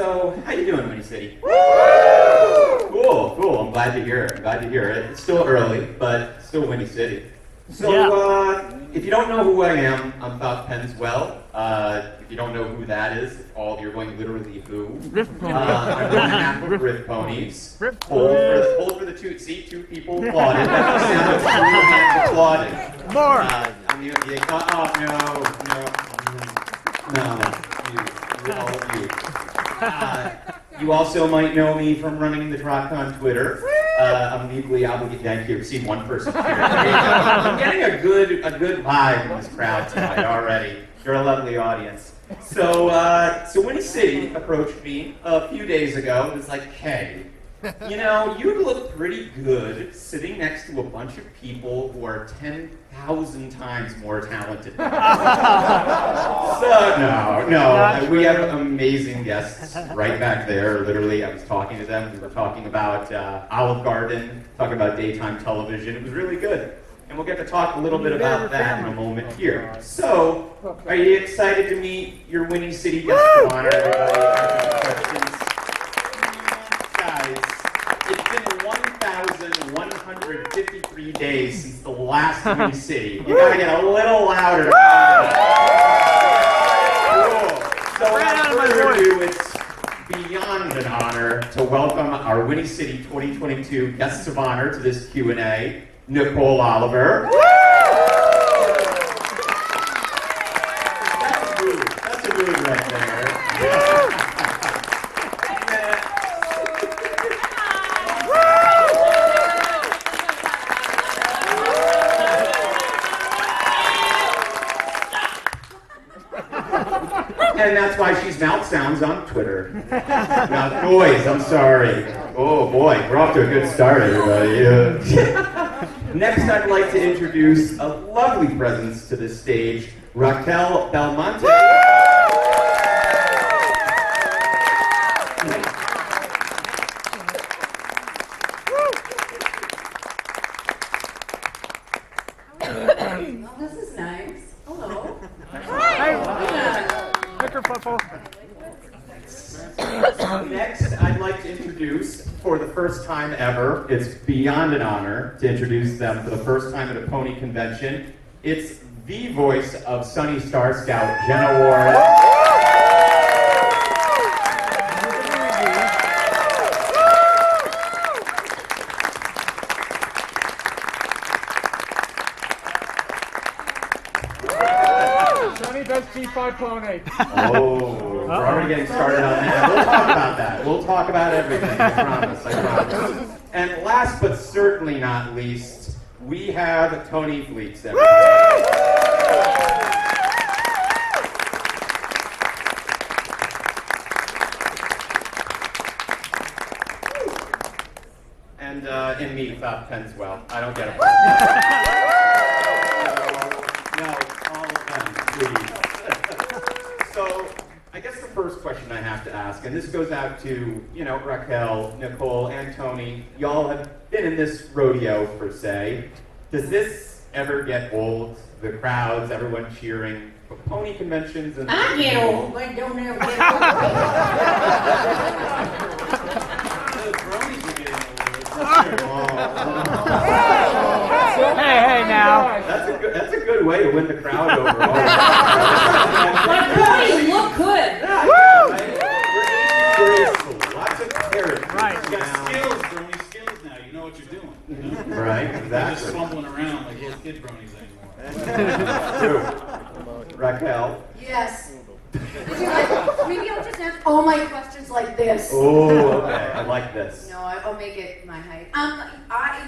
So, how you doing, Winnie City? Cool. I'm glad to hear it. It's still early, but still Winnie City. So, if you don't know who I am, I'm Bob Penswell. If you don't know who that is, you're going literally who? I'm one half of Riff Ponies. Hold for the toot. See, two people applauded. That's the sound of two hands applauding. More. All of you. You also might know me from running the Rock on Twitter. I'm legally obligated. Thank you. I've seen one person here. I'm getting a good vibe in this crowd tonight already. You're a lovely audience. So Winnie City approached me a few days ago and was like, "Hey, you know, you look pretty good sitting next to a bunch of people who are 10,000 times more talented." No. We have amazing guests right back there. Literally, I was talking to them. We were talking about Olive Garden, talking about daytime television. It was really good. And we'll get to talk a little bit about that in a moment here. So, are you excited to meet your Winnie City guest of honor, everybody? Guys, it's been 1,153 days since the last Winnie City. You gotta get a little louder. Cool. So, without further ado, it's beyond an honor to welcome our Winnie City 2022 guests of honor to this Q&A. Nicole Oliver. That's a mood right there. And that's why she's mouth sounds on Twitter. Mouth noise, I'm sorry. Oh boy, we're off to a good start, everybody. Next, I'd like to introduce a lovely presence to this stage, Raquel Belmonte. Well, this is nice. Hello. Next, I'd like to introduce, for the first time ever, it's beyond an honor to introduce them for the first time at a pony convention. It's the voice of Sunny Star Scout, Jenna Warren. Sunny does G5 pony. Oh, we're already getting started on that. We'll talk about that. We'll talk about everything. I promise. And last but certainly not least, we have Tony Fleets. And me, Bob Penswell. I don't get it. No, all of them, please. So, I guess the first question I have to ask, and this goes out to, Raquel, Nicole, and Tony. Y'all have been in this rodeo, per se. Does this ever get old? The crowds, everyone cheering, pony conventions, and I get old, but don't ever get Hey, now. That's a good way to win the crowd overall. My ponies look good. Lots of character. Right. You got skills, brony skills now. You know what you're doing. Right, You're exactly. just fumbling around like little kid bronies anymore. True. Raquel. Yes. Maybe I'll just answer all my questions like this. Oh, okay. I like this. No, I'll make it my height.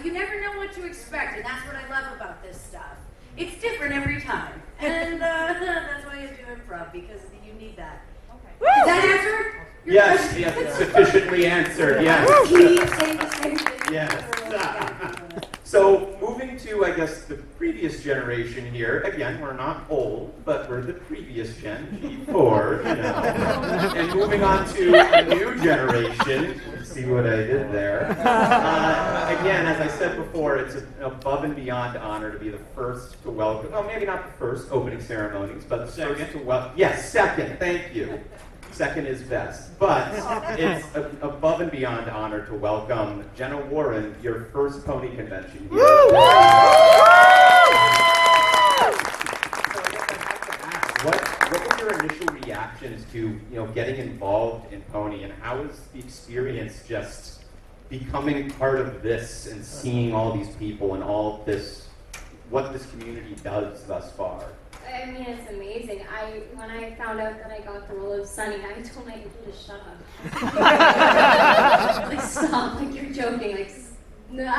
You never know what to expect, and that's what I love about this stuff. It's different every time, and that's why you do improv, because you need that. Okay. Does that answer your question? Yes, sufficiently answered. Yes. Keep saying the same thing. Yes. So, moving to, I guess, the previous generation here. Again, we're not old, but we're the previous gen, G4, And moving on to a new generation. See what I did there. Again, as I said before, it's an above and beyond honor to be the first to welcome, well, maybe not the first opening ceremonies, but the second to welcome. Yes, second, thank you. second is best. But it's above and beyond honor to welcome Jenna Warren, your first pony convention here. What were your initial reactions to getting involved in pony, and how was the experience just becoming part of this and seeing all these people and all this, what this community does thus far? I mean, it's amazing. When I found out that I got the role of Sunny, I told my agent to shut up. Like, stop, like you're joking, like, nah. I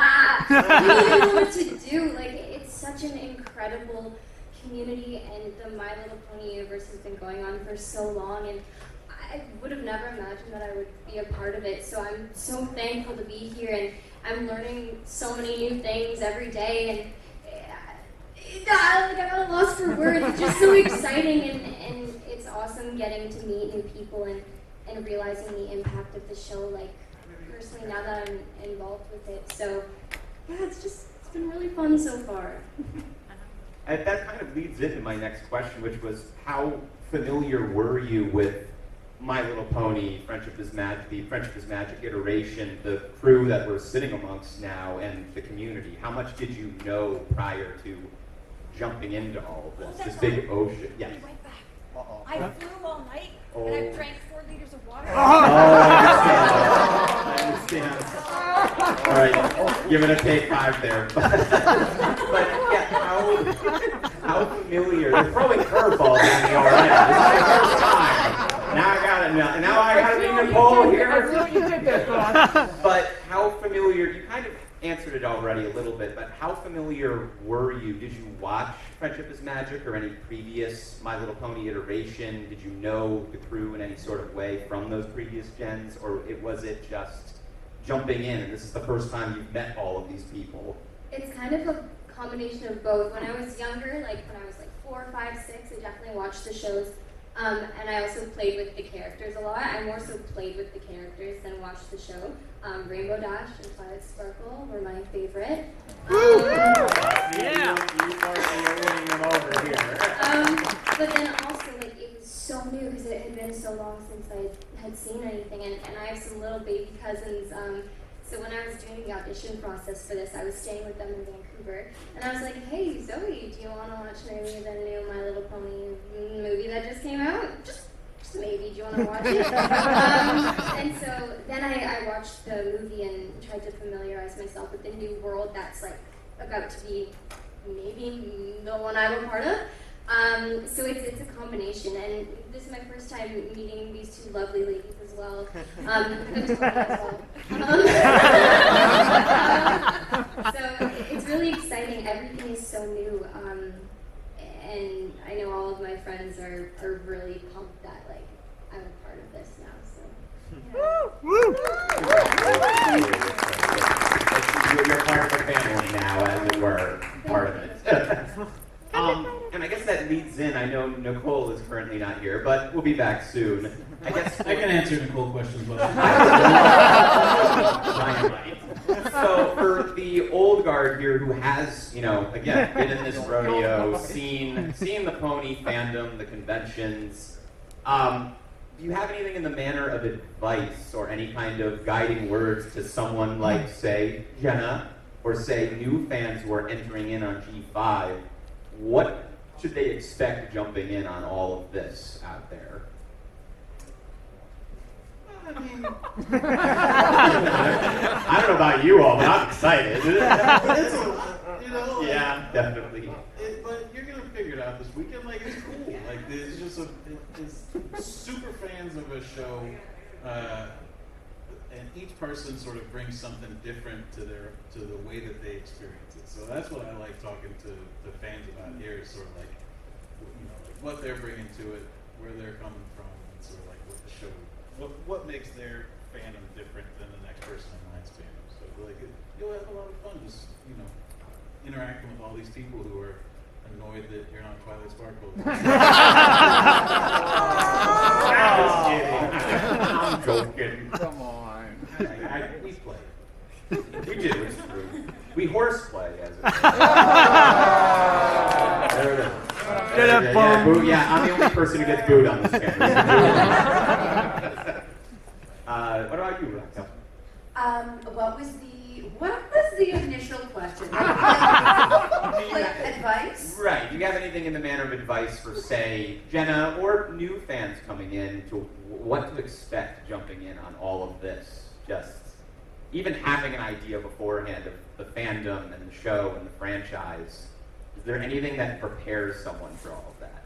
don't know what to do. Like, it's such an incredible community, and the My Little Pony universe has been going on for so long, and I would have never imagined that I would be a part of it. So I'm so thankful to be here, and I'm learning so many new things every day, and I'm at a loss for words. It's just so exciting, and it's awesome getting to meet new people and realizing the impact of the show, like, personally, now that I'm involved with it. So, yeah, it's been really fun so far. And that kind of leads into my next question, which was, how familiar were you with My Little Pony, Friendship is Magic, the Friendship is Magic iteration, the crew that we're sitting amongst now, and the community? How much did you know prior to jumping into all of this big ocean? Yes. I went back. I flew all night, and I drank 4 liters of water. I understand. All right, give it a take 5 there. But yeah, how familiar? You're throwing curveballs at me already. This is my first time. Now I gotta be Nicole here. I feel you did this, Ron. But how familiar? You kind of answered it already a little bit, but how familiar were you? Did you watch Friendship is Magic or any previous My Little Pony iteration? Did you know the crew in any sort of way from those previous gens, or was it just jumping in and this is the first time you've met all of these people? It's kind of a combination of both. When I was younger, like when I was like 4, 5, 6, I definitely watched the shows. And I also played with the characters a lot. I more so played with the characters than watched the show. Rainbow Dash and Twilight Sparkle were my favorite. Yeah. You are winning them over here. But then also, like, it was so new because it had been so long since I had seen anything. And I have some little baby cousins. So when I was doing the audition process for this, I was staying with them in Vancouver. And I was like, hey, Zoe, do you want to watch maybe the new My Little Pony movie that just came out? Just maybe, do you want to watch it? And so then I watched the movie and tried to familiarize myself with the new world that's like about to be maybe the one I'm a part of. So it's a combination, and this is my first time meeting these two lovely ladies as well. So it's really exciting. Everything is so new, and I know all of my friends are really pumped that like I'm a part of this now. So. You're part of the family now, as it were, part of it. And I guess that leads in, I know Nicole is currently not here, but we'll be back soon. I guess I can answer Nicole questions. So for the old guard here who has, again, been in this rodeo, seen the pony fandom, the conventions, do you have anything in the manner of advice or any kind of guiding words to someone like, say, Jenna, or say new fans who are entering in on G5? What should they expect jumping in on all of this out there? I mean, I don't know about you all, but I'm excited. it's a lot, Yeah, definitely. But you're gonna figure it out this weekend. Like, it's cool. Like, it's just it's super fans of a show, and each person sort of brings something different to the way that they experience it. So that's what I like talking to the fans about here, is sort of like, like what they're bringing to it, where they're coming from, and sort of like what the show, what makes their fandom different than the next person in line's fandom. So like, you'll have a lot of fun just interacting with all these people who are annoyed that you're not Twilight Sparkle. I'm joking. Come on. We play. We do, it's true. We horseplay, as it were. There it is. Get it, Yeah, I'm the only person who gets booed on this camera. What about you, Raquel? What was the initial question? Like advice? Right. Do you have anything in the manner of advice for, say, Jenna or new fans coming in to what to expect jumping in on all of this? Just even having an idea beforehand of the fandom and the show and the franchise. Is there anything that prepares someone for all of that?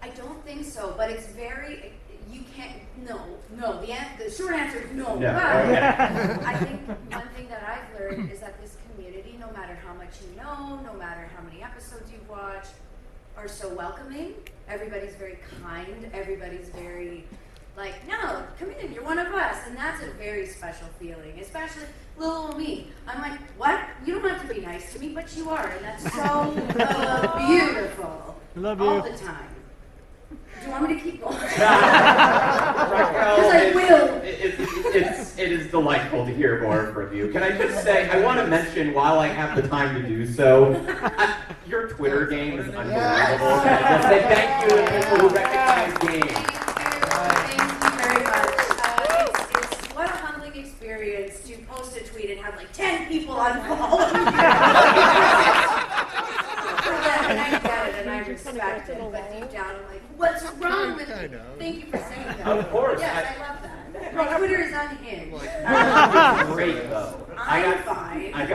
I don't think so, but it's very. You can't. No. The short answer is no. No. But Okay. I think one thing that I've learned is that this community, no matter how much you know, no matter how many episodes you've watched, are so welcoming. Everybody's very kind. Everybody's very like, no, come in, you're one of us. And that's a very special feeling, especially little old me. I'm like, what? You don't have to be nice to me, but you are. And that's so beautiful. Love all you. the time. Do you want me to keep going? Raquel, I will. it is delightful to hear more from you. Can I just say, I want to mention while I have the time to do so, your Twitter game is unbelievable. Can I just say thank you to people who recognize games. Thank you very much. It's what a humbling experience to post a tweet and have like 10 people unfollow you. And I get it and I respect it, but deep down I'm like, what's wrong with me? Thank you for saying that. Of course. Yes, I love that. My Twitter is unhinged. It's great though. I'm fine. I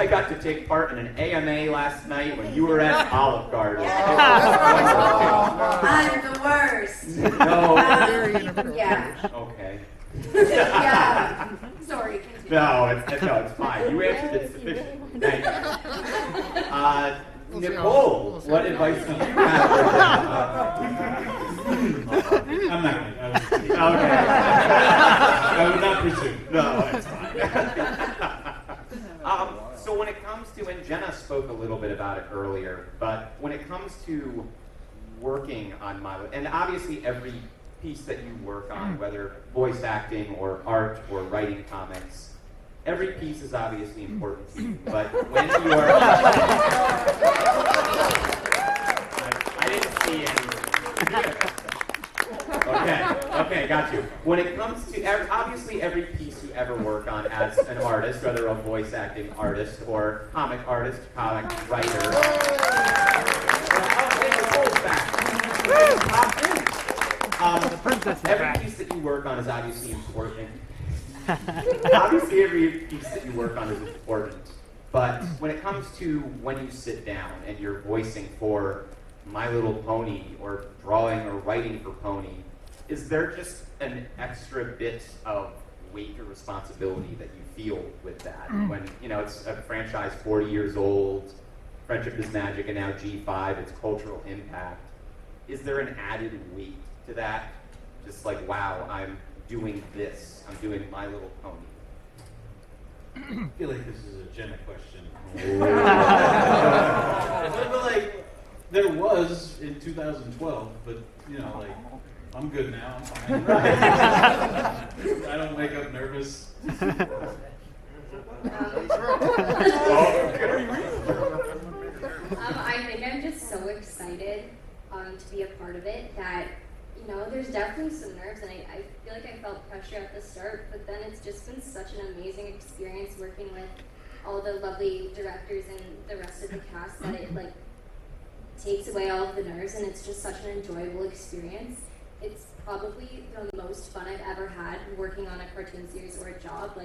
got to take part in an AMA last night when you were at Olive Garden. I'm the worst. No. Yeah. Okay. Yeah. Sorry. Continue. No, it's fine. You answered it sufficiently. Thank you. Nicole, what advice do you have? I'm not going to. Okay. I would not pursue. No, it's fine. So when it comes to, and Jenna spoke a little bit about it earlier, but when it comes to working on and obviously every piece that you work on, whether voice acting or art or writing comics, every piece is obviously important to you, but when you are... I didn't see anything. Okay, got you. When it comes to, obviously every piece you ever work on as an artist, whether a voice acting artist or comic artist, comic writer, every piece that you work on is obviously important. Obviously, every piece that you work on is important, but when it comes to when you sit down and you're voicing for My Little Pony or drawing or writing for Pony, is there just an extra bit of weight or responsibility that you feel with that? When, it's a franchise 40 years old, Friendship is Magic, and now G5, its cultural impact. Is there an added weight to that? Just like, wow, I'm doing this. I'm doing My Little Pony. I feel like this is a Jenna question. But like, there was in 2012, but I'm good now. I'm fine. I don't wake up nervous. I think I'm just so excited to be a part of it that, there's definitely some nerves, and I feel like I felt pressure at the start, but then it's just been such an amazing experience working with all the lovely directors and the rest of the cast that it takes away all of the nerves, and it's just such an enjoyable experience. It's probably the most fun I've ever had working on a cartoon series or a job.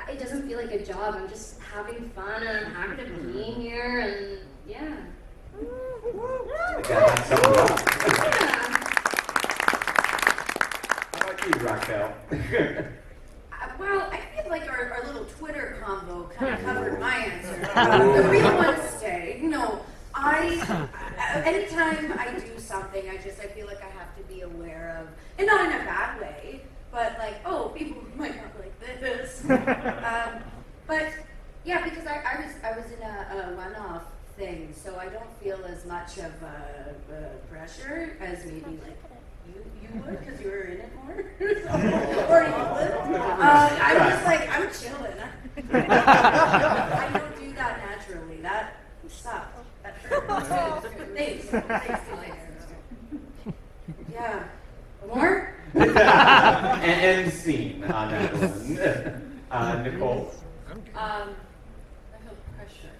It doesn't feel like a job. I'm just having fun, and I'm happy to be here, and yeah. How about you, Raquel? Well, I feel like our little Twitter combo kind of covered my answer. The real one to stay. Anytime I do something, I feel like I have to be aware of, and not in a bad way, but people might not like this. But yeah, because I was in a one-off thing, so I don't feel as much of pressure as maybe you would, because you were in it more. Or you would. I'm just I'm chilling. I don't do that naturally. That sucked. That hurt. Thanks. Yeah. More? And scene. machine on that one. Nicole? I feel pressure.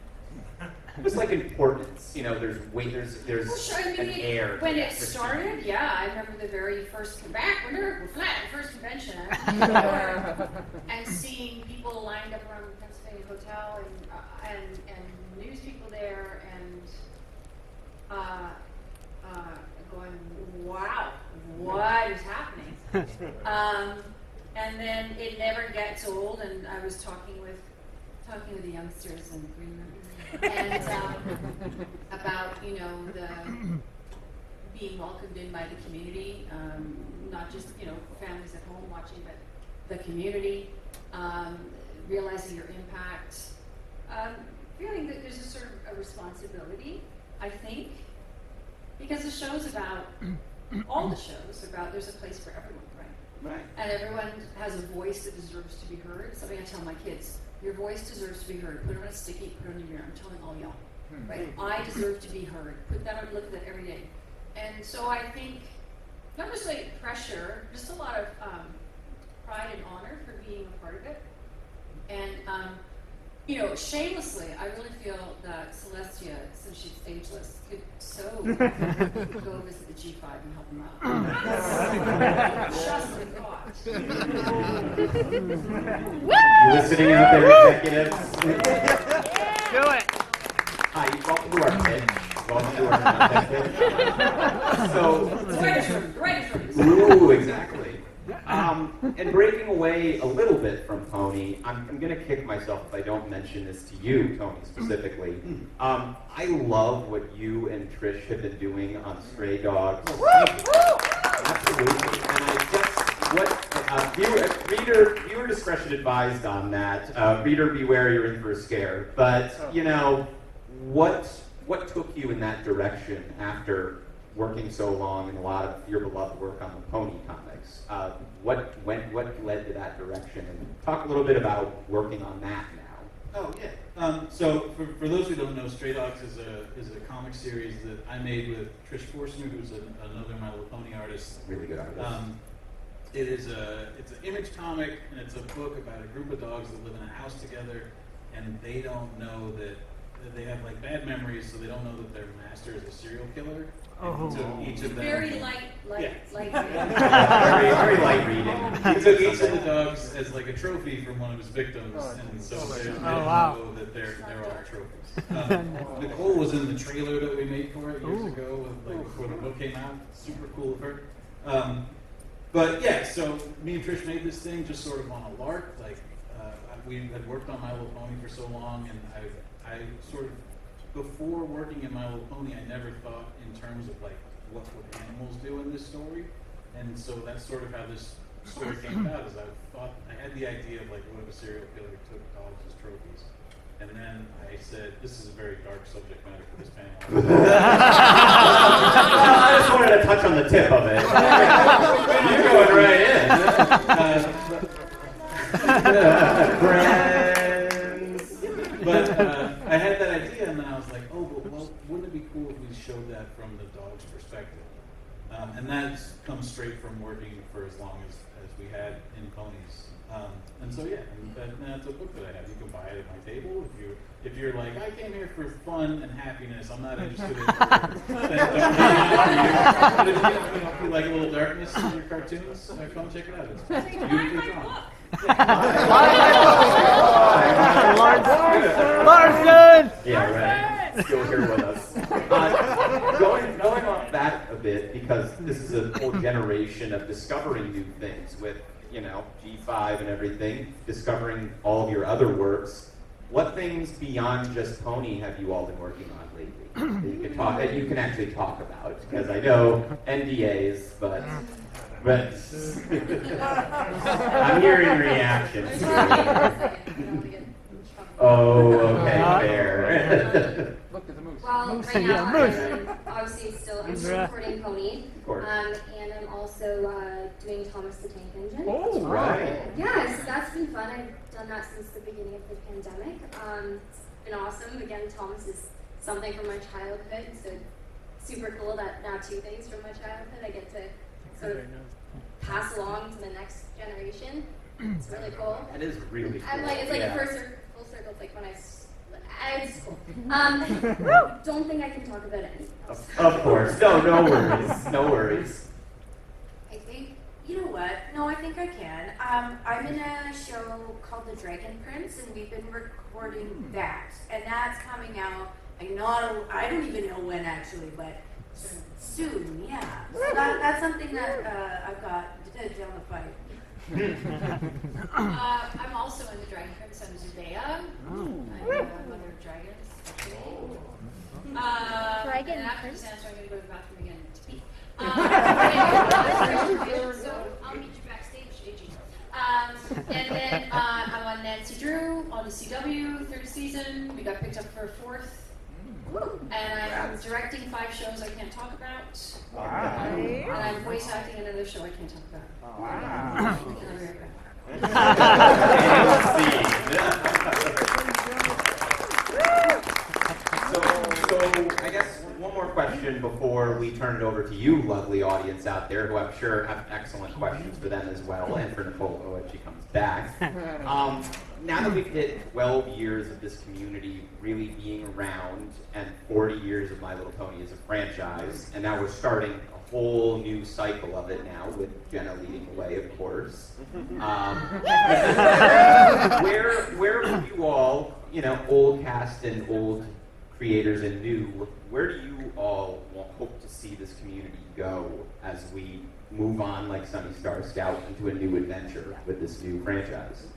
Just like importance, you know, there's weight, there's Well, sure, I an mean, air. when to it that. started, yeah, I remember the very first we're flat, the first convention, and seeing people lined up around the Pennsylvania Hotel and news people there and going, wow, what is happening? And then it never gets old, and I was talking with the youngsters in Green Room, and about, you know, the being welcomed in by the community, not just, you know, families at home watching, but the community, realizing your impact, feeling that there's a sort of a responsibility, I think, because the show's about, all the shows are about, there's a place for everyone, right? Right. And everyone has a voice that deserves to be heard. Something I tell my kids, your voice deserves to be heard. Put it on a sticky, put it on your mirror. I'm telling all y'all, right? I deserve to be heard. Put that on, look at that every day. And so I think, not just like pressure, just a lot of pride and honor for being a part of it. And, you know, shamelessly, I really feel that Celestia, since she's ageless, could so go visit the G5 and help them out. Just a thought. You listening out there, executives? Do it. Hi, welcome to our pit. Welcome to our content pit. So, Right. ooh, exactly. And breaking away a little bit from Tony, I'm going to kick myself if I don't mention this to you, Tony, specifically. I love what you and Trish have been doing on Stray Dogs. Absolutely. And I just, viewer discretion advised on that. Reader beware, you're in for a scare. But, you know, what took you in that direction after working so long and a lot of your beloved work on the Pony comics? What led to that direction? And talk a little bit about working on that now. Oh yeah. So for those who don't know, Stray Dogs is a comic series that I made with Trish Forstner, who's another My Little Pony artist. Really good artist. It's an image comic, and it's a book about a group of dogs that live in a house together, and they don't know that they have like bad memories, so they don't know that their master is a serial killer. Oh. So each of them Very light. Very light reading. He took each of the dogs as like a trophy from one of his victims, and so they don't know that they're all trophies. Nicole was in the trailer that we made for it years ago, like before the book came out. Super cool of her. But yeah, so me and Trish made this thing just sort of on a lark. Like we had worked on My Little Pony for so long, and I sort of, before working in My Little Pony, I never thought in terms of like what would animals do in this story, and so that's sort of how this story came about. Is I had the idea of like, what if a serial killer took dogs as trophies, and then I said, this is a very dark subject matter for this panel. I just wanted to touch on the tip of it. You're going right in. But I had that idea, and then I was like, oh, well, wouldn't it be cool if we showed that from the dog's perspective? And that's come straight from working for as long as we had in ponies. And so, yeah, that's a book that I have. You can buy it at my table. If you're like, I came here for fun and happiness, I'm not interested in but if you like a little darkness in your cartoons, come check it out. It's beautifully drawn. Larson! Yeah, right. Still here with us. Going off that a bit, because this is a whole generation of discovering new things with, you know, G5 and everything, discovering all of your other works. What things beyond just Pony have you all been working on lately that you can actually talk about? Because I know NDAs, but I'm hearing reactions. Oh, okay, fair. Well, right now, I'm obviously still recording Pony. Of course. And I'm also doing Thomas the Tank Engine. Oh, right. Yeah, so that's been fun. I've done that since the beginning of the pandemic. It's been awesome. Again, Thomas is something from my childhood, so super cool that now two things from my childhood I get to sort of pass along to the next generation. It's really cool. That is really cool. I'm like, it's like yeah. full circle. It's like when it's cool. Don't think I can talk about anything else. Of course. No worries. No worries. I think, you know what? No, I think I can. I'm in a show called The Dragon Prince, and we've been recording that. And that's coming out, I don't even know when actually, but soon, yeah. So that's something that I've got down the pipe. I'm also in the Dragon Prince. I'm Zendaya. I'm the mother of dragons. Dragon and after Prince? this answer, I'm going to go to the bathroom again to pee. So I'll meet you backstage, AG. And then I'm on Nancy Drew on the CW, 3rd season. We got picked up for 4th. And I'm directing 5 shows I can't talk about. Wow. And I'm voice acting in another show I can't talk about. Wow. And I'll be right back. So I guess one more question before we turn it over to you, lovely audience out there, who I'm sure have excellent questions for them as well, and for Nicole when she comes back. Now that we've hit 12 years of this community really being around, and 40 years of My Little Pony as a franchise, and now we're starting a whole new cycle of it now, with Jenna leading the way, of course. Where would you all, old cast and old creators and new, where do you all hope to see this community go as we move on like Sunny Star Scout into a new adventure with this new franchise?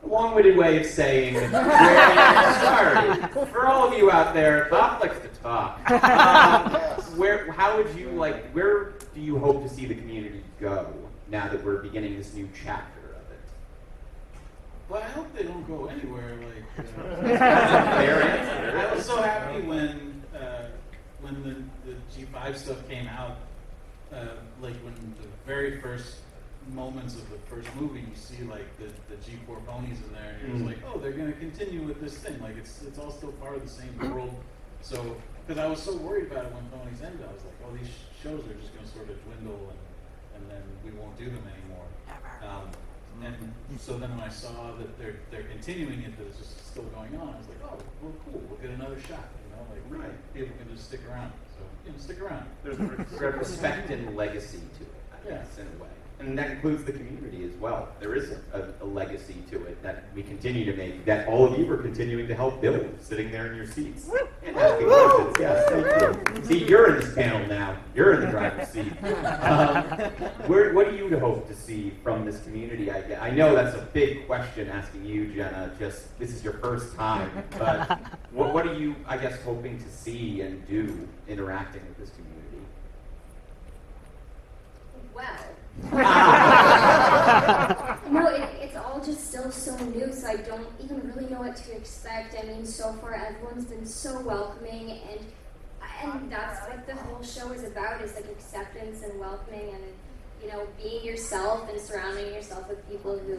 A long-winded way of saying sorry. For all of you out there, Bob likes to talk. Where do you hope to see the community go now that we're beginning this new chapter of it? Well, I hope they don't go anywhere. Fair answer. I was so happy when the G5 stuff came out. When the very first moments of the first movie, you see the G4 ponies in there, and you're just like, oh, they're going to continue with this thing. Like it's all still part of the same world. So, because I was so worried about it when Ponies ended, I was like, oh, these shows are just going to sort of dwindle, and then we won't do them anymore. And so then when I saw that they're continuing it, that it's just still going on, I was like, oh, well, cool, we'll get another shot. People can just stick around. So stick around. There's respect and legacy to it, I guess, in a way. And that includes the community as well. There is a legacy to it that we continue to make, that all of you are continuing to help build, sitting there in your seats. And asking questions. Yes, thank you. See, you're in this panel now. You're in the driver's seat. What do you hope to see from this community? I know that's a big question asking you, Jenna. This is your first time. But what are you, I guess, hoping to see and do interacting with this community? Well. No, it's all just still so new, so I don't even really know what to expect. I mean, so far everyone's been so welcoming, and that's what the whole show is about, is like acceptance and welcoming, and being yourself and surrounding yourself with people who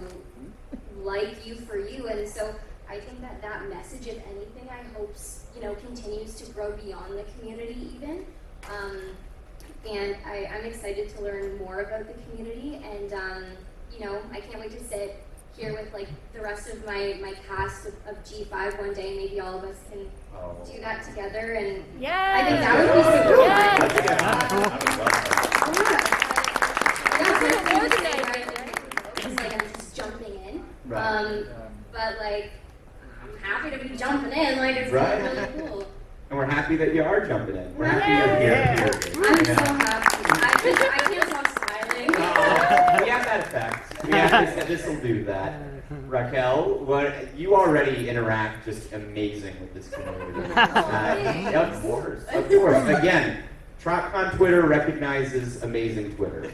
like you for you. And so I think that message, if anything, I hope continues to grow beyond the community even. And I'm excited to learn more about the community, and I can't wait to sit here with the rest of my cast of G5 one day. Maybe all of us can do that together, and I think that would be super fun. I'm just jumping in, but I'm happy to be jumping in. It's really cool. And we're happy that you are jumping in. We're happy you're here. I'm so happy. I can't stop smiling. We have that effect. This will do that. Raquel, you already interact just amazing with this community. Of course. Again, TrotCon Twitter recognizes amazing Twitter.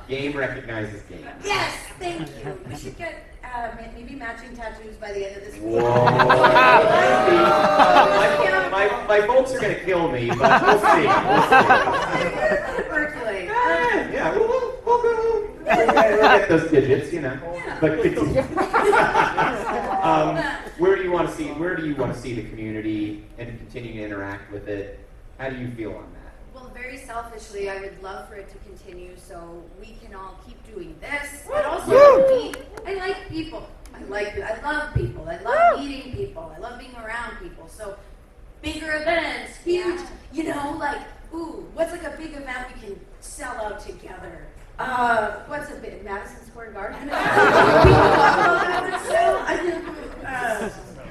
Game recognizes game. Yes, thank you. We should get maybe matching tattoos by the end of this week. Whoa. My folks are going to kill me, but we'll see. Percolate. Yeah, we'll get those digits, But continue. Where do you want to see the community and continue to interact with it? How do you feel on that? Well, very selfishly, I would love for it to continue so we can all keep doing this. But also, I like people. I love people. I love meeting people. I love being around people. So, bigger events, huge, what's like a big event we can sell out together? What's a bit? Madison Square Garden?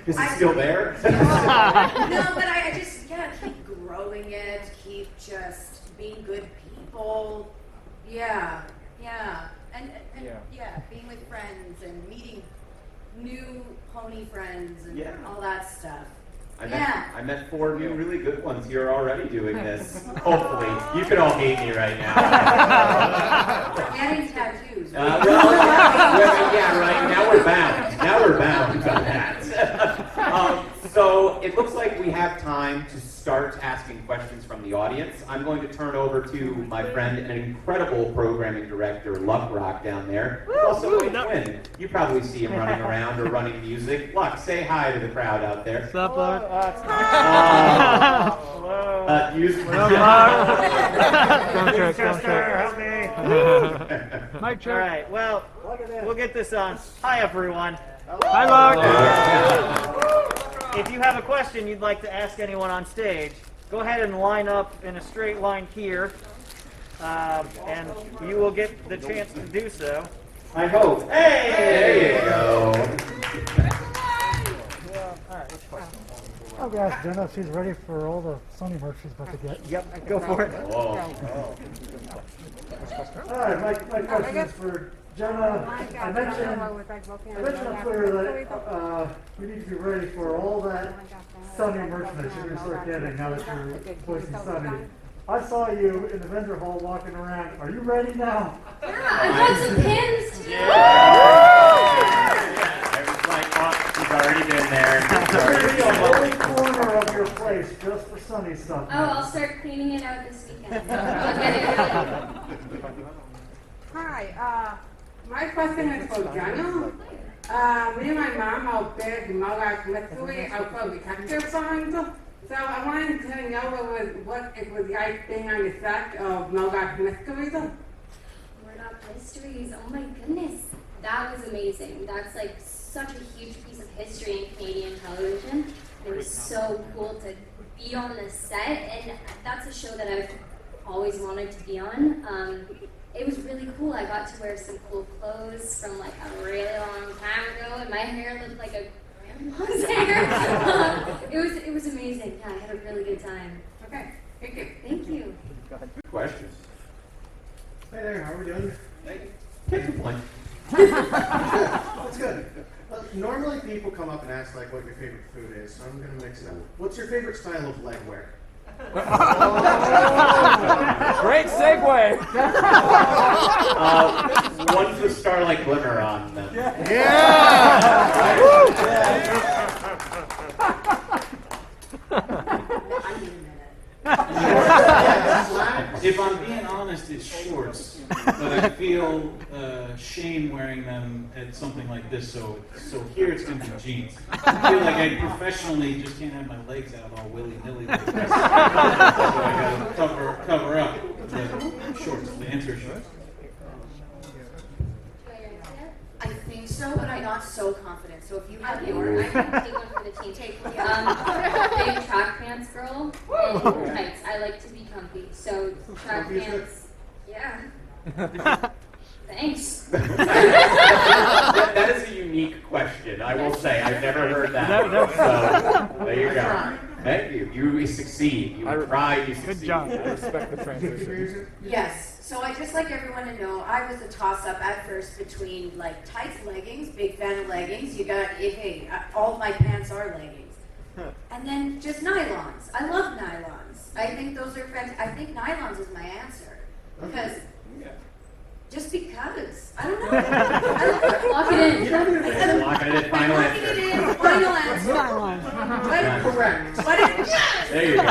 Is it still there? No, but I just keep growing it, keep just being good people. Yeah, and being with friends and meeting new pony friends and all that stuff. I met 4 new really good ones here already doing this. Hopefully. You can all hate me right now. Getting tattoos. Right. Now we're bound on that. So it looks like we have time to start asking questions from the audience. I'm going to turn over to my friend and incredible programming director, Luck Rock, down there. Also my twin. You probably see him running around or running music. Luck, say hi to the crowd out there. What's up, Luck? Help me. Mike, All right, well, we'll get this on. Hi, everyone. Hi, Luck. If you have a question you'd like to ask anyone on stage, go ahead and line up in a straight line here, and you will get the chance to do so. I hope. Hey! There you go. I'll ask Jenna if she's ready for all the Sony merch she's about to get. Yep, go for it. Whoa. All right, my question is for Jenna. I mentioned on Twitter that we need to be ready for all that Sony merch that you're going to start getting now that you're voicing Sony. I saw you in the vendor hall walking around. Are you ready now? I got some pins too. Everyone's like, she's already been there. Every corner of your place just for Sony stuff. Oh, I'll start cleaning it out this weekend. I'll get it ready. Hi, my question is for Jana. Me and my mom are big Moga mystery of the detective songs. So I wanted to know what it was like being on the set of Moga Mysteries. Murdoch Mysteries, oh my goodness. That was amazing. That's like such a huge piece of history in Canadian television. It was so cool to be on the set, and that's a show that I've always wanted to be on. It was really cool. I got to wear some cool clothes from like a really long time ago, and my hair looked like a grandma's hair. It was amazing. Yeah, I had a really good time. Okay, thank you. Thank you. Good questions. Hey there, how are we doing? Can't complain. That's good. Well, normally people come up and ask like what your favorite food is, so I'm going to mix it up. What's your favorite style of leg wear? Great segue. One's the Starlight Glimmer on them. If I'm being honest, it's shorts, but I feel shame wearing them at something like this. So here it's going to be jeans. I feel like I professionally just can't have my legs out all willy nilly like this. So I got to cover up. But shorts. The answer is shorts. I think so, but I'm not so confident. So if you have I yours, can take one for the team. take one. Big track pants girl and tights. I like to be comfy, so track pants. Yeah. Thanks. That is a unique question, I will say. I've never heard that. So, there you go. Thank you. You succeed. You try, you succeed. Good job. I respect the transition. Yes. So I just like everyone to know I was a toss-up at first between like tights, leggings. Big fan of leggings. You got all my pants are leggings, and then just nylons. I love nylons. I think those are fantastic. I think nylons is my answer because. Just because. I don't know. Lock it in. Locking it in, final answer. Final answer. But correct. But There you go.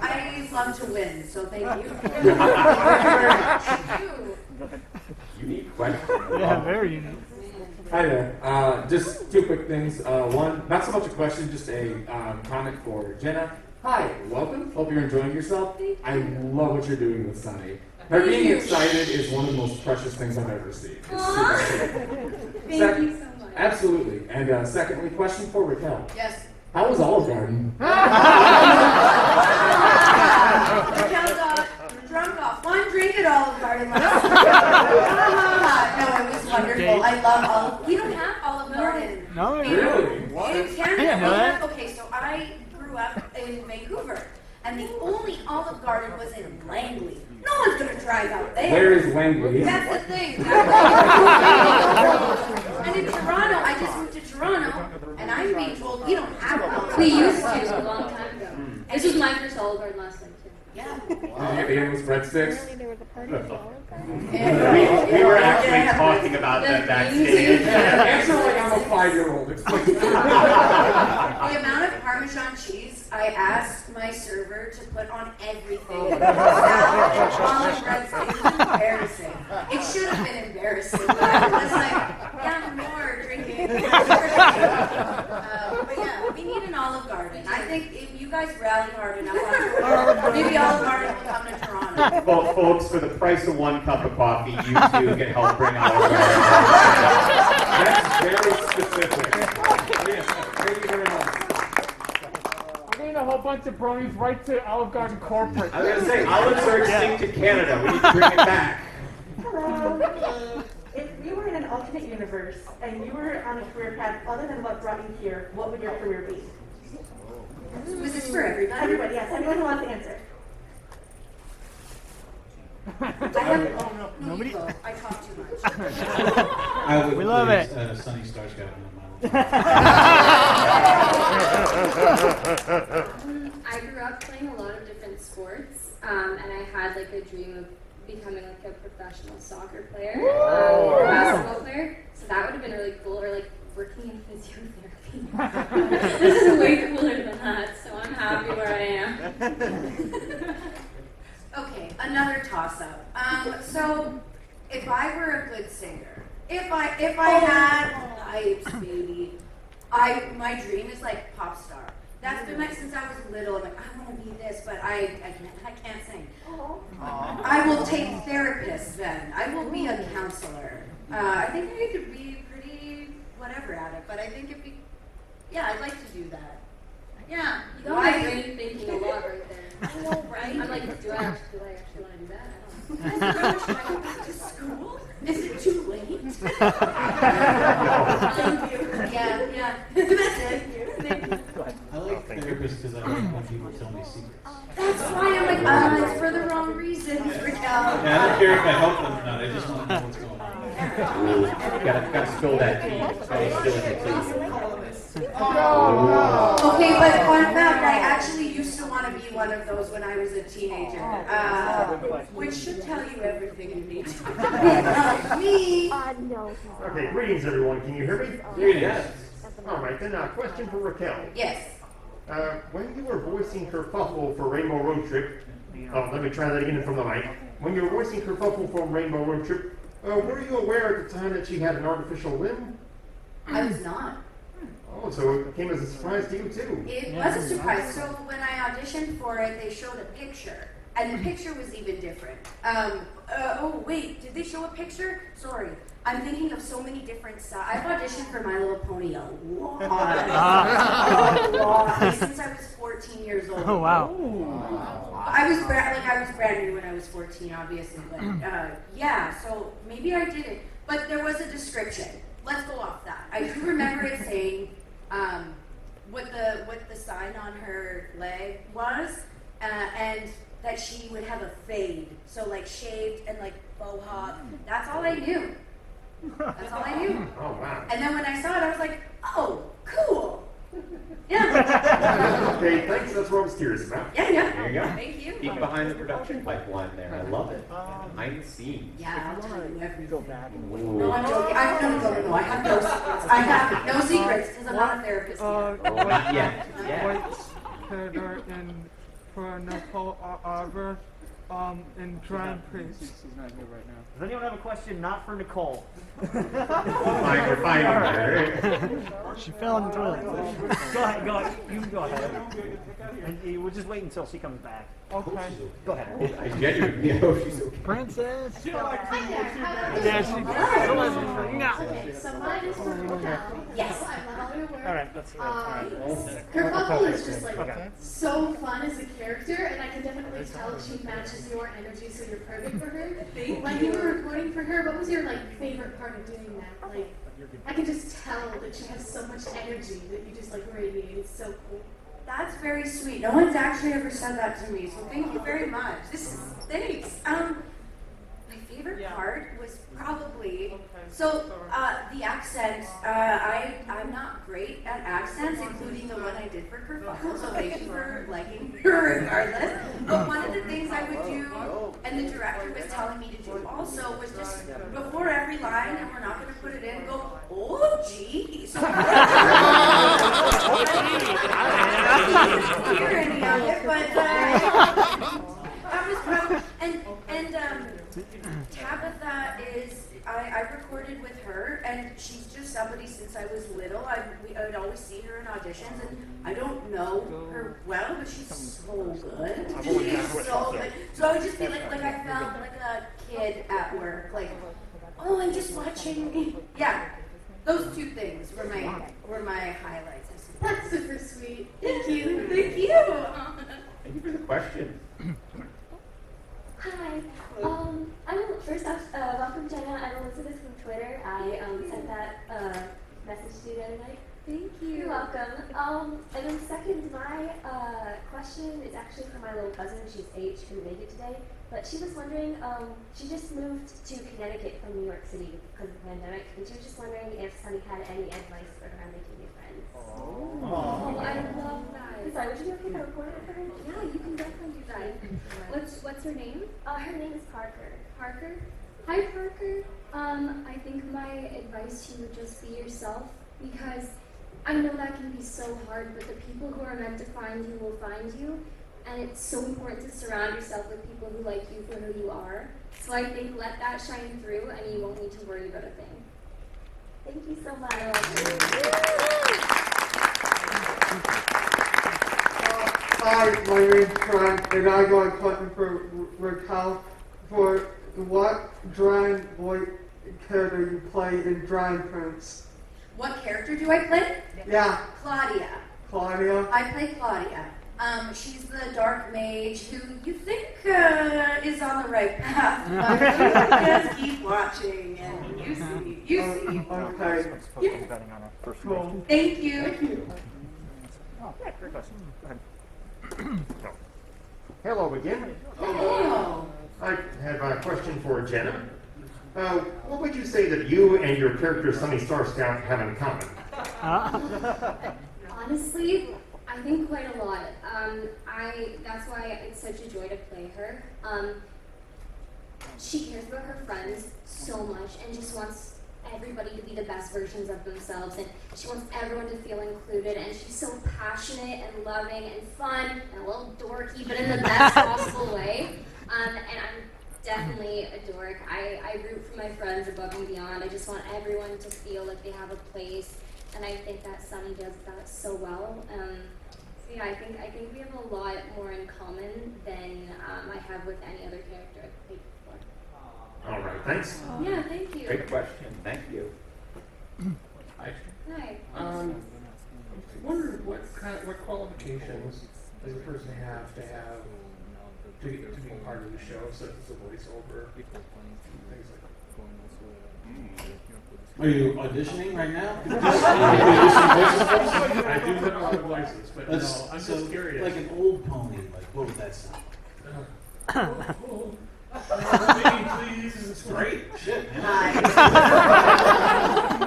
I love to win, so thank you. Unique question. Yeah, very unique. Hi there. Just two quick things. One, not so much a question, just a comment for Jenna. Hi, welcome. Hope you're enjoying yourself. I love what you're doing with Sunny. Her being excited is one of the most precious things I've ever seen. It's super sweet. Thank you so much. Absolutely. And secondly, question for Raquel. Yes. How was Olive Garden? Raquel got drunk off one drink at Olive Garden last No, it was wonderful. I love Olive. We don't have Olive Garden. No, Really? In What? Canada, okay, so I grew up in Vancouver, and the only Olive Garden was in Langley. No one's gonna drive out there. Where is Langley? That's the thing. And in Toronto, I just moved to Toronto, and I'm being told we don't have Olive We Garden. used to a long time ago. This was my first Olive Garden last time too. Yeah. Did you get in with breadsticks? We were actually talking about that backstage. Answer like I'm a 5-year-old. Explain. The amount of Parmesan cheese I asked my server to put on everything. Salad, breadsticks, it was embarrassing. It should have been embarrassing. But I was like, yeah, more drinking. But yeah, we need an Olive Garden. I think if you guys rally hard enough on Twitter, maybe Olive Garden will come to Toronto. Well, folks, for the price of one cup of coffee, you too can help bring Olive Garden. That's very specific. Yes, thank you very much. I'm getting a whole bunch of bronies right to Olive Garden corporate. I was going to say, olives are extinct in Canada. We need to bring it back. Hello. If you were in an alternate universe and you were on a career path other than what brought you here, what would your career be? Was this for everybody? Everybody, yes. Anyone who wants to answer. I have, nobody. I talk too much. I would We love play, it. Sunny Star Scout in I grew up playing a lot of different sports, and I had like a dream of becoming like a professional soccer player, or a basketball player. So that would have been really cool, or like working in physiotherapy. This is way cooler than that, so I'm happy where I am. Okay, another toss-up. So if I were a good singer, if I had pipes, baby, my dream is like pop star. That's been like since I was little. I'm like, I want to be this, but I can't sing. I will take therapists then. I will be a counselor. I think I could be pretty whatever at it, but I think it'd be, yeah, I'd like to do that. Yeah. You got my brain thinking a lot right there. I know, right? I'm like, do I actually want to do that? I don't know. Should I go back to school? Is it too late? Thank you. Yeah. That's it. Thank you. I like therapists because I like when people tell me secrets. That's why I'm like, it's for the wrong reasons, Raquel. Yeah, I don't care if I help them or not. I just want to know what's going on. Gotta spill that tea. Gotta spill the tea. Okay, but fun fact, I actually used to want to be one of those when I was a teenager, which should tell you everything you need to know. Me. Okay, greetings everyone. Can you hear me? Yes. All right, then question for Raquel. Yes. When you were voicing Kerfuffle for Rainbow Road Trip, let me try that again from the mic. When you were voicing Kerfuffle for Rainbow Road Trip, were you aware at the time that she had an artificial limb? I was not. Oh, so it came as a surprise to you too. It was a surprise. So when I auditioned for it, they showed a picture, and the picture was even different. Oh wait, did they show a picture? Sorry, I'm thinking of so many different styles. I've auditioned for My Little Pony a lot, since I was 14 years old. Oh wow. I was brand new when I was 14, obviously, but yeah. So maybe I did it, but there was a description. Let's go off that. I do remember it saying what the sign on her leg was, and that she would have a fade, so like shaved and like bohawk. That's all I knew. That's all I knew. Oh, wow. And then when I saw it, I was like, oh, cool. Yeah. Okay, thanks. That's what I was curious about. Yeah. There you go. Thank you. Peek behind the production pipeline there. I love it. Behind the scenes. Yeah, I'll tell you everything. Go back. Ooh. No, I'm joking. No, I have no secrets. I have no secrets because I'm not a therapist yet. Oh, not yet. What's better in pineapple arbor? And Brian Prince. He's not here right now. Does anyone have a question not for Nicole? Fine, we're fine over there. She fell in the toilet. Go ahead, go ahead. You can go ahead. And we'll just wait until she comes back. Okay. Go ahead. I genuinely hope she's okay. Princess. She likes Hi there. Yeah, she. Okay, so mine is for Raquel. Yes, I love all your work. All right, let's see. Kerfuffle is just like Okay. so fun as a character, and I can definitely tell she matches your energy, so you're perfect for her. When you were recording for her, what was your favorite part of doing that? Like, I can just tell that she has so much energy that you just radiate. It's so cool. That's very sweet. No one's actually ever said that to me, so thank you very much. Thanks. My favorite part was probably the accent. I'm not great at accents, including the one I did for Kerfuffle, so thank you for liking her regardless. But one of the things I would do, and the director was telling me to do also, was just before every line, and we're not going to put it in, go, oh gee. So I didn't hear any of it, but that was probably, and Tabitha is, I recorded with her, and she's just somebody since I was little. I would always see her in auditions, and I don't know her well, but she's so good. She's so good. So I would just be like I felt like a kid at work, oh, I'm just watching. Yeah, those two things were my highlights. That's super sweet. Thank you. Thank you. Thank you for the question. Hi. First off, welcome Jenna. I'm Elizabeth from Twitter. I sent that message to you the other night. Thank you. You're welcome. And then second, my question is actually for my little cousin. She's 8. She couldn't make it today. But she was wondering, she just moved to Connecticut from New York City because of the pandemic. And she was just wondering if Sunny had any advice for her on making new friends. Oh, I love that. Sorry, would you be okay if I recorded it for her? Yeah, you can definitely do that. What's her name? Her name is Parker. Parker? Hi, Parker. I think my advice to you would just be yourself, because I know that can be so hard, but the people who are meant to find you will find you, and it's so important to surround yourself with people who like you for who you are. So I think let that shine through, and you won't need to worry about a thing. Thank you so much. Hi, my name's Frank, and I got a question for Raquel. For what drawing boy character you play in Drawing Prince? What character do I play? Yeah. Claudia. Claudia? I play Claudia. She's the dark mage who you think is on the right path, but just keep watching and you see. Okay. Yeah. Cool. Thank you. Thank you. Oh, yeah, great question. Go ahead. Hello again. Hello. I have a question for Jenna. What would you say that you and your character Sunny Star Scout have in common? Honestly, I think quite a lot. That's why it's such a joy to play her. She cares about her friends so much and just wants everybody to be the best versions of themselves, and she wants everyone to feel included, and she's so passionate and loving and fun and a little dorky, but in the best possible way. And I'm definitely a dork. I root for my friends above and beyond. I just want everyone to feel like they have a place, and I think that Sunny does that so well. So yeah, I think we have a lot more in common than I have with any other character I've played before. All right, thanks. Yeah, thank you. Great question. Thank you. Hi. I wonder what qualifications does a person have to be part of the show, such as a voiceover, things like that. Are you auditioning right now? I do have a lot of voices, but no, I'm just curious. Like an old pony, what would that sound? Please. It's great. Shit, man. Hi.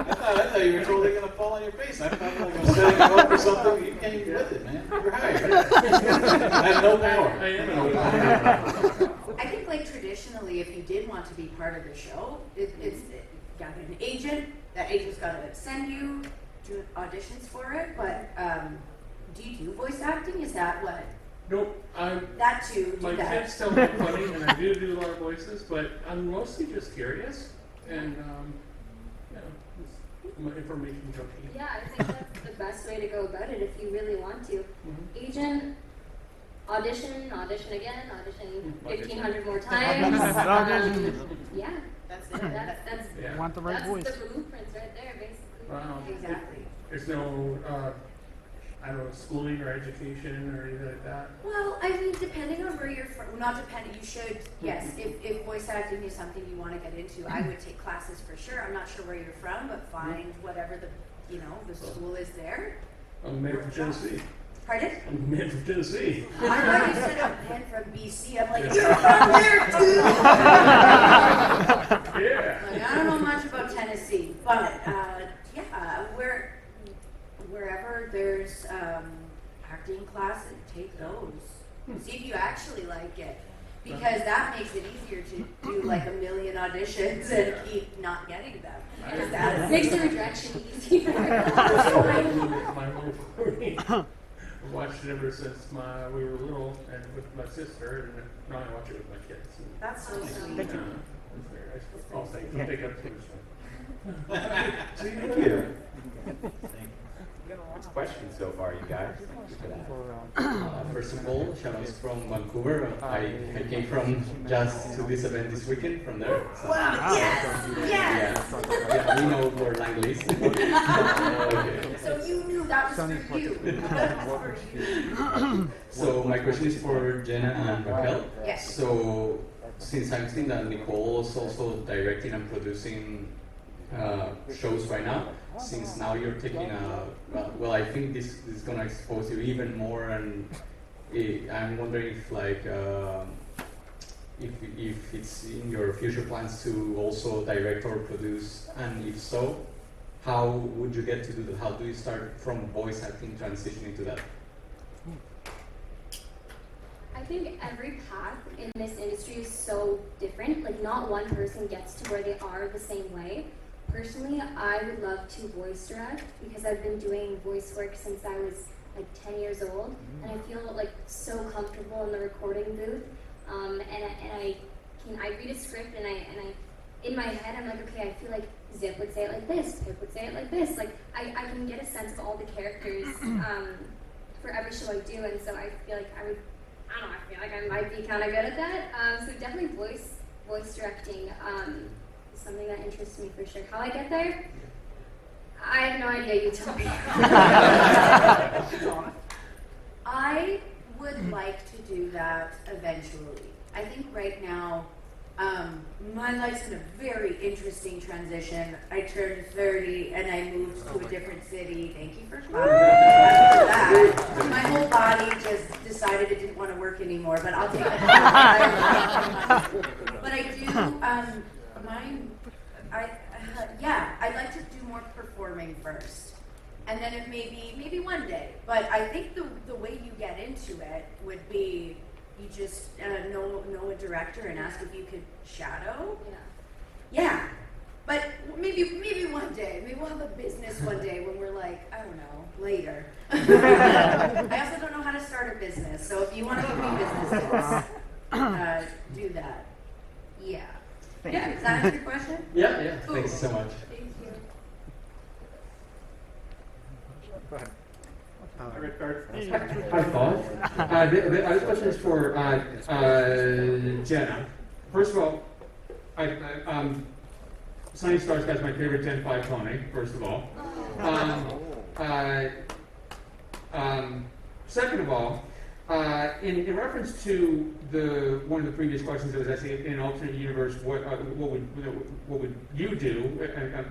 I thought you were totally going to fall on your face. I felt like I was setting you up or something. You came with it, man. You're hired. I have no power. I am no power. I think traditionally, if you did want to be part of the show, it's got an agent. That agent's got to send you to auditions for it. But do you do voice acting? Is that what Nope, That too. my Do that. kids tell me I'm funny, and I do a lot of voices, but I'm mostly just curious, and, just my information junkie. Yeah, I think that's the best way to go about it if you really want to. Agent, audition again, audition 1,500 more times. Yeah. That's it. That's Yeah. Want the right that's voice. the blueprints right there, basically. Wow. Exactly. There's no, I don't know, schooling or education or anything like that. Well, I mean, depending on where you're from, not depending, you should, yes, if voice acting is something you want to get into, I would take classes for sure. I'm not sure where you're from, but find whatever the school is there. I'm a man from Tennessee. Pardon? I'm a man from Tennessee. I thought you said a man from BC. I'm like, you're from there too! Yeah. Like, I don't know much about Tennessee, but wherever there's acting classes, take those. See if you actually like it. Because that makes it easier to do like a million auditions and keep not getting them. Because that Makes the rejection easier. I've watched it ever since we were little, and with my sister, and now I watch it with my kids. And, That's so sweet. it's very nice. I'll take up to this one. Thank you. Lots of questions so far, you guys. Thank you for that. First of all, shoutouts from Vancouver. I came from just to this event this weekend from there. So, Wow, yes! Yes! Yeah, we know where Langley is. Okay. So you knew that was for you. That was for you. So my question is for Jenna and Raquel. Yes. So since I'm seeing that Nicole is also directing and producing shows right now, since now you're taking well, I think this is gonna expose you even more, and I'm wondering if if it's in your future plans to also direct or produce, and if so, how would you get to do that? How do you start from voice acting transitioning to that? I think every path in this industry is so different. Like, not one person gets to where they are the same way. Personally, I would love to voice direct because I've been doing voice work since I was like 10 years old, and I feel like so comfortable in the recording booth. And I read a script, and I in my head I'm like, okay, I feel like Zip would say it like this, Pip would say it like this. Like I can get a sense of all the characters for every show I do, and so I feel like I feel like I might be kind of good at that. So definitely voice directing. Something that interests me for sure. How I get there? I have no idea. You tell me. I would like to do that eventually. I think right now, my life's in a very interesting transition. I turned 30 and I moved to a different city. Thank you for clapping. After that, my whole body just decided it didn't want to work anymore, but I'll take it. But I do, I'd like to do more performing first, and then it maybe one day. But I think the way you get into it would be you just know a director and ask if you could shadow. Yeah. But maybe one day. Maybe we'll have a business one day when we're like, I don't know, later. I also don't know how to start a business, so if you want to give me business tips, do that. Yeah. Thank Yeah, you. does that answer your question? Yeah. Cool. Thanks so much. Thank you. Go ahead. Red card. Hi, Paul. The other question is for Jenna. First of all, Sunny Star's got my favorite 10-5 pony, first of all. Second of all, in reference to one of the previous questions that was asked, in an alternate universe, what would you do?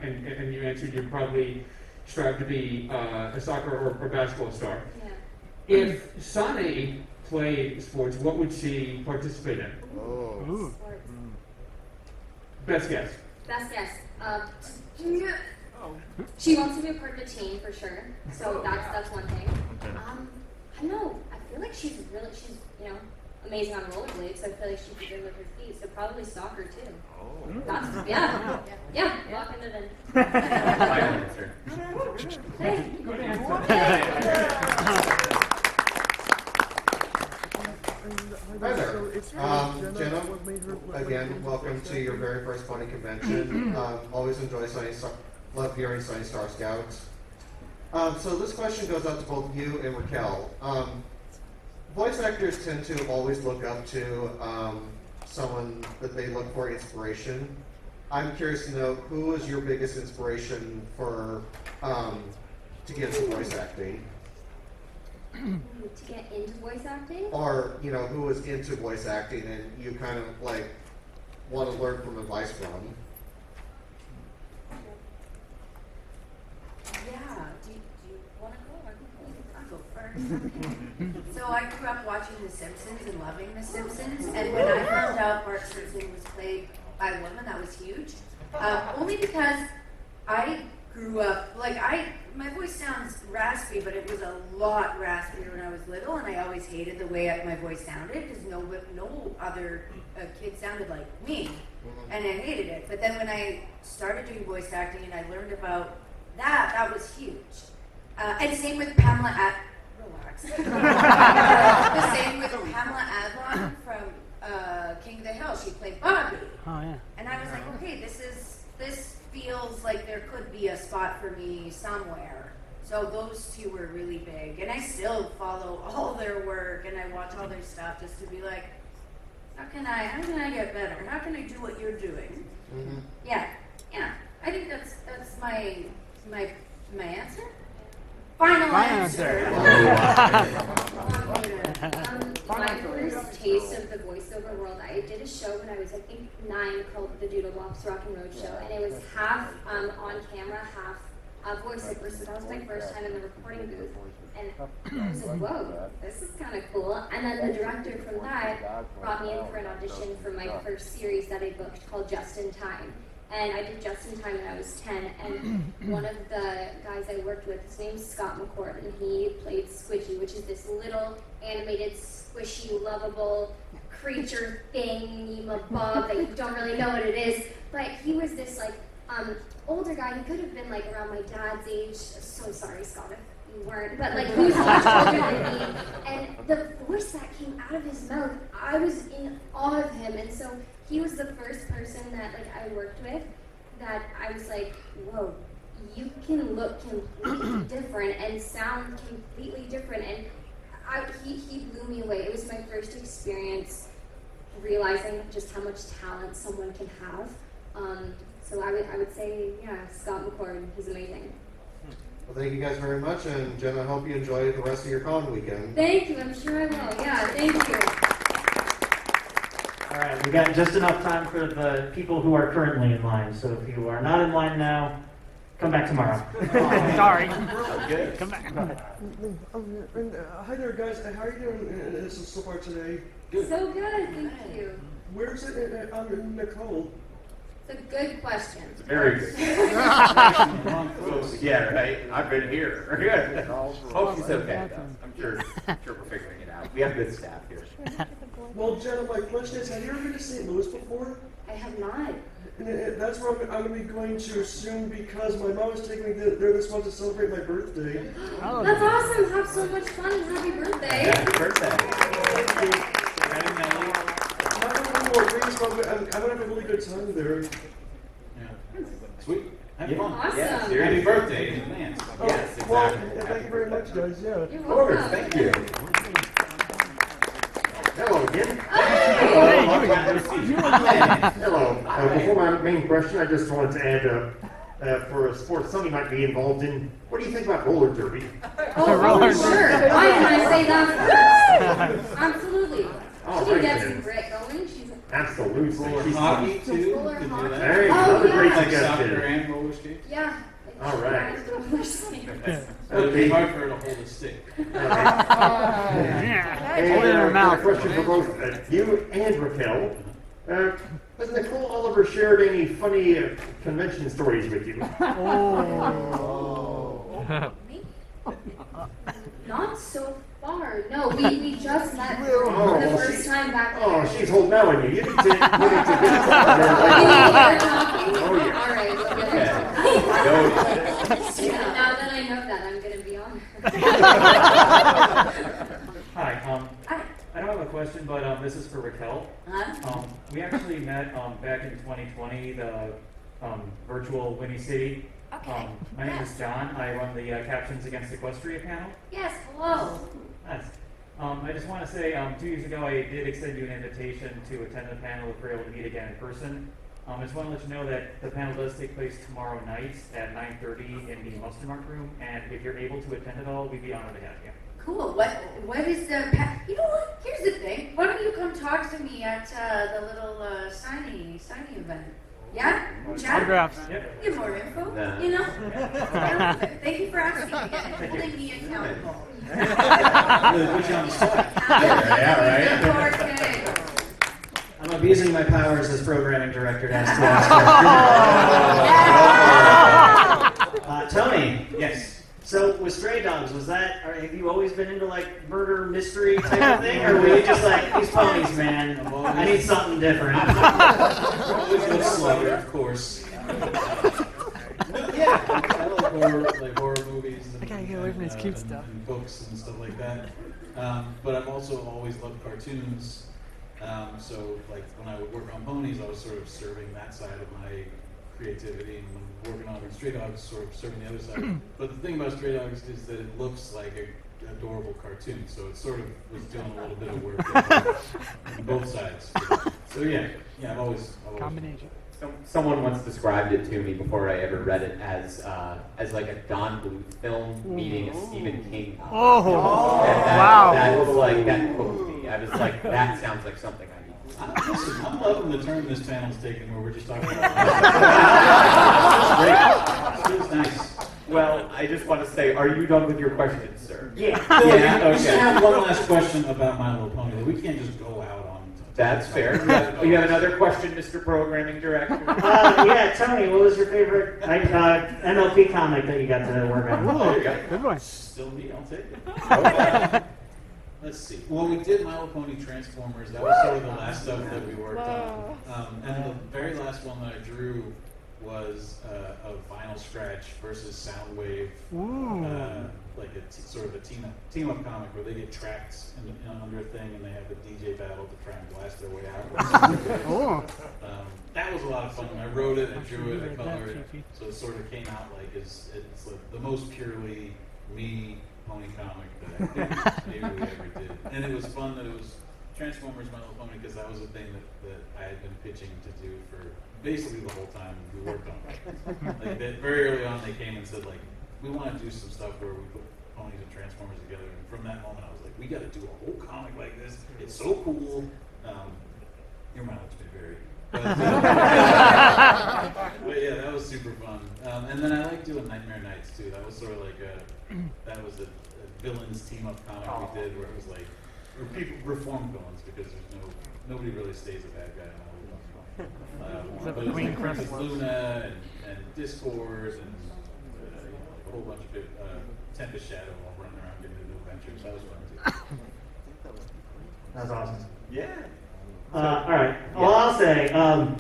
And you answered you'd probably strive to be a soccer or basketball star. Yeah. If Sunny played sports, what would she participate in? Sports. Best guess. Best guess. She wants to be a part of the team for sure. So that's one thing. I don't know. I feel like she's amazing on rollerblades. So I feel like she'd be good with her feet. So probably soccer too. Yeah. Walk into the. Final answer. Hey. Good answer. Hi there. Jenna, again, welcome to your very first funny convention. Always enjoy love hearing Sunny Star Scouts. So this question goes out to both you and Raquel. Voice actors tend to always look up to someone that they look for inspiration. I'm curious to know, who is your biggest inspiration for to get into voice acting? To get into voice acting? Or, you know, who is into voice acting and you kind of like want to learn from advice from? Yeah, do you want to go? I'll go first. So I grew up watching The Simpsons and loving The Simpsons, and when I found out Bart Simpson was played by a woman, that was huge. Only because I grew up, my voice sounds raspy, but it was a lot raspier when I was little, and I always hated the way my voice sounded, because no other kid sounded like me, and I hated it. But then when I started doing voice acting and I learned about that was huge. And same with Pamela relax. The same with Pamela Adlon from King of the Hill. She played Bobby. Oh, yeah. And I was like, okay, this feels like there could be a spot for me somewhere. So those two were really big. And I still follow all their work and I watch all their stuff just to be like, how can I get better? How can I do what you're doing? Mm-hmm. Yeah. I think that's my answer. Final answer. My first taste of the voiceover world, I did a show when I was, I think, 9 called The Doodle Bops Rock and Road Show, and it was half on camera, half voiceover, so that was my first time in the recording booth, and I was like, whoa, this is kind of cool. And then the director from that brought me in for an audition for my first series that I booked called Just in Time. And I did Just in Time when I was 10, and one of the guys I worked with, his name's Scott McCord, and he played Squidgy, which is this little animated, squishy, lovable creature thing, mabob, that you don't really know what it is. But he was this older guy. He could have been around my dad's age. So sorry, Scott, if you weren't. But he was much older than me. And the voice that came out of his mouth, I was in awe of him. And so he was the first person that I worked with that I was like, whoa, you can look completely different and sound completely different. And he blew me away. It was my first experience realizing just how much talent someone can have. So I would say, yeah, Scott McCord, he's amazing. Well, thank you guys very much, and Jenna, I hope you enjoy the rest of your con weekend. Thank you, I'm sure I will. Yeah, thank you. All right, we got just enough time for the people who are currently in line. So if you are not in line now, come back tomorrow. Sorry. Okay. Come back. Hi there, guys. How are you doing so far today? So good, thank you. Where's it? Nicole. It's a good question. It's very good. Yeah, right. I've been here. Hope she's okay, though. I'm sure we're figuring it out. We have good staff here. Well, Jenna, my question is, have you ever been to St. Louis before? I have not. And that's where I'm going to be going to soon because my mom is taking me there this month to celebrate my birthday. Oh, that's awesome. Have so much fun and happy birthday. Happy birthday. Thank you. I'm going to have a really good time there. Yeah. Sweet. Have fun. Awesome. Yes, Happy birthday in advance. Yes, exactly. Well, thank you very much, guys. Yeah. You're Of course, welcome. thank you. Hello again. Hello. Before my main question, I just wanted to add, for a sport somebody might be involved in, what do you think about roller derby? Oh, sure. Why can I say that first? Absolutely. All She right, gets then. Grit going. She's Absolutely. Roller She's- hockey too. Roller Could do hockey. that. Hey, Oh, another yeah. great Like soccer suggestion. and roller skates. yeah. All right. It'd be hard for her to hold a stick. Yeah. Hey, Hold it in her a mouth. question for both you and Raquel. Has Nicole Oliver shared any funny convention stories with you? Not so far. No, we just met for the first time back there. Oh, she's holding out on you. You need to get You need to hear talking? Oh, yeah. All right, we'll get Okay. her. Yeah, now that I know that, I'm going to be on her. Hi, I don't have a question, but this is for Raquel. Huh? We actually met back in 2020, the virtual Winnie City. Okay. My name is John. I run the Captions Against Equestria panel. Yes, hello. Nice. I just want to say, 2 years ago, I did extend you an invitation to attend the panel if we're able to meet again in person. I just want to let you know that the panel does take place tomorrow night at 9:30 in the Mustermark room, and if you're able to attend at all, we'd be honored to have you. Cool. What is the? You know what? Here's the thing. Why don't you come talk to me at the little signing event? Yeah? Chat? Autographs. Yep. Get more info. Nah. You know. Thank you for asking again and holding me accountable. Really put you on the spot. Yeah, right. Okay. I'm abusing my powers as programming director to ask Tony. Yes. So with Stray Dogs, have you always been into like murder mystery type of thing, or were you just like these ponies, man? I need something different. Always go slower, of course. Yeah, I like horror movies and books and stuff like that. But I've also always loved cartoons. So like when I would work on ponies, I was sort of serving that side of my creativity, and when working on Stray Dogs, sort of serving the other side. But the thing about Stray Dogs is that it looks like an adorable cartoon, so it sort of was doing a little bit of work on both sides. So yeah, I've always Combination. Someone once described it to me before I ever read it as like a Don Bluth film meeting a Stephen King. Oh, wow! That was like that hooked me. I was like, that sounds like something I need. Listen, I'm loving the turn this panel's taken where we're just talking about it. Feels nice. Well, I just want to say, are you done with your questions, sir? Yeah. Yeah. I just Okay. have one last question about My Little Pony. We can't just go out on. That's fair. You have another question, Mr. Programming Director? Yeah, Tony, what was your favorite MLP comic that you got to work on? There you go. Good one. Still me, I'll take it. Okay. Let's see. Well, we did My Little Pony Transformers. That was sort of the last stuff that we worked on. And the very last one that I drew was a vinyl scratch versus Soundwave, like sort of a team-up comic where they get trapped under a thing and they have a DJ battle to try and blast their way out. That was a lot of fun. I wrote it, I drew it, I colored it, so it sort of came out like it's like the most purely me pony comic that I think maybe we ever did. And it was fun that it was Transformers My Little Pony because that was a thing that I had been pitching to do for basically the whole time we worked on it. Like very early on they came and said like, we want to do some stuff where we put ponies and Transformers together. And from that moment I was like, we got to do a whole comic like this. It's so cool. Your mileage may vary. But yeah, that was super fun. And then I like doing Nightmare Nights too. That was sort of like that was a villains team up comic we did where it was like, or people reform villains because there's nobody really stays a bad guy. But it was like Princess Luna and Discord and like a whole bunch of Tempest Shadow all running around getting into new adventures. That was fun too. That was awesome. Yeah. All right. Well, I'll say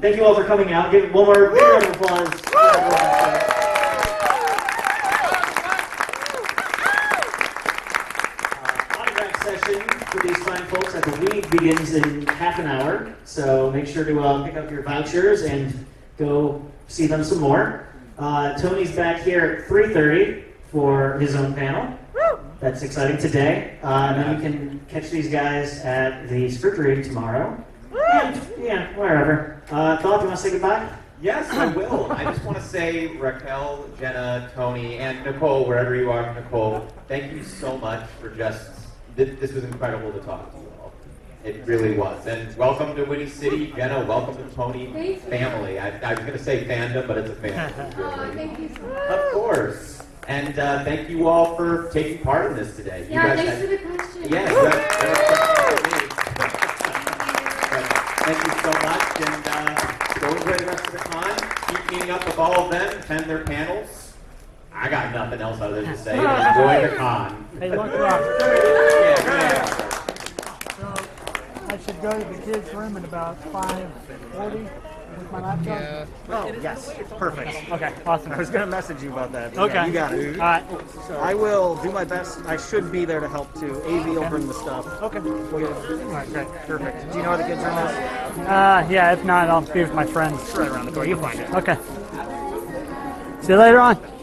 thank you all for coming out. Give one more big round of applause. Autograph session for these fine folks, I believe, begins in half an hour. So make sure to pick up your vouchers and go see them some more. Tony's back here at 3:30 for his own panel. That's exciting today. And then you can catch these guys at the Scriptery tomorrow. And, yeah, wherever. Philip, you want to say goodbye? Yes, I will. I just want to say, Raquel, Jenna, Tony, and Nicole, wherever you are, Nicole, thank you so much for this was incredible to talk to you all. It really was. And welcome to Winnie City. Jenna, welcome to Pony family. I was going to say fandom, but it's a family. Oh, thank you so much. Of course. And thank you all for taking part in this today. You Yeah, guys thanks for the question. Yeah, thank you so much, and go enjoy the rest of the con. Keep meeting up with all of them, attend their panels. I got nothing else other than to say, enjoy the con. Hey, look, Rob. Yeah, So, I should go to the kids' room at about 5:40. Is my laptop? Yeah. Oh, yes. Perfect. Okay, awesome. I was going to message you about that. but Okay. Yeah, you got it. All right. I will do my best. I should be there to help too. AV will bring the stuff. Okay. All right, great. Perfect. Do you know where the kids are now? Yeah, if not, I'll be with my friends. It's right around the door. You'll find it. Okay. See you later on.